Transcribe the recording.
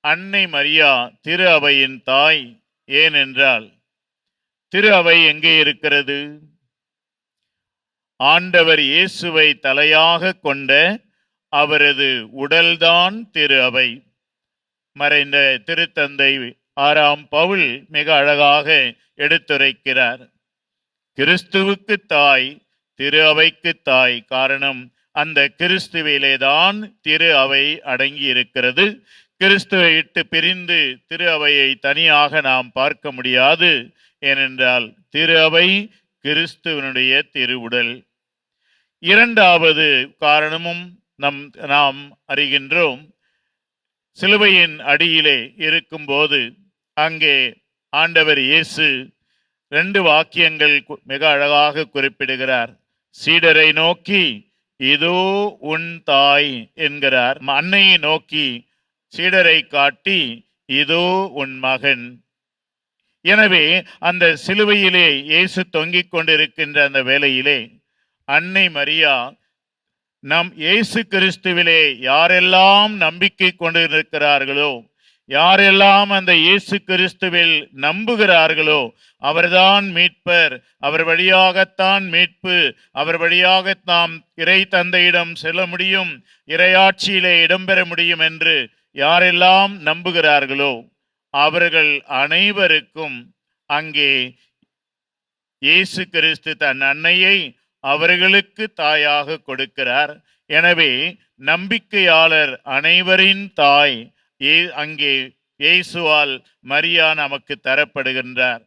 அன்னை மரியா திரு அவையின் தாய். ஏனென்றால் திரு அவை எங்கே இருக்கிறது? ஆண்டவர் இயேசுவை தலையாக கொண்ட அவரது உடல்தான் திரு அவை. மறைந்த திருத்தந்தை 6ஆம் பவுல் மிக அழகாக எடுத்துரைக்கிறார். கிறிஸ்துவுக்கு தாய், திரு அவைக்கு தாய். காரணம், அந்த கிறிஸ்துவிலேதான் திரு அவை அடங்கி இருக்கிறது. கிறிஸ்துவை விட்டு பிரிந்து திரு அவையை தனியாக நாம் பார்க்க முடியாது. ஏனென்றால் திரு அவை கிறிஸ்துவனுடைய திருவுடல். இரண்டாவது காரணமும் நாம் அறிகின்றோம். சிலுவையின் அடியிலே இருக்கும்போது அங்கே ஆண்டவர் இயேசு 2 வாக்கியங்கள் மிக அழகாக குறிப்பிடுகிறார். சீடரை நோக்கி இதோ உன் தாய் என்கிறார். அன்னையை நோக்கி சீடரை காட்டி இதோ உன் மகன். எனவே அந்த சிலுவையிலே இயேசு தொங்கிக் கொண்டிருக்கின்ற அந்த வேளையிலே அன்னை மரியா இயேசு கிறிஸ்துவிலே யாரெல்லாம் நம்பிக்கை கொண்டிருக்கிறார்களோ, யாரெல்லாம் அந்த இயேசு கிறிஸ்துவில் நம்புகிறார்களோ அவர்தான் மீட்பர். அவர் வழியாகத்தான் மீட்பு. அவர் வழியாக நாம் இறை தந்தையிடம் செல்ல முடியும், இறையாட்சியிலே இடம்பெற முடியும் என்று யாரெல்லாம் நம்புகிறார்களோ அவர்கள் அனைவருக்கும் அங்கே இயேசு கிறிஸ்து தன் அன்னையை அவர்களுக்கு தாயாக கொடுக்கிறார். எனவே நம்பிக்கையாளர் அனைவரின் தாய் அங்கே இயேசுவால் மரியா நமக்கு தரப்படுகின்றார்.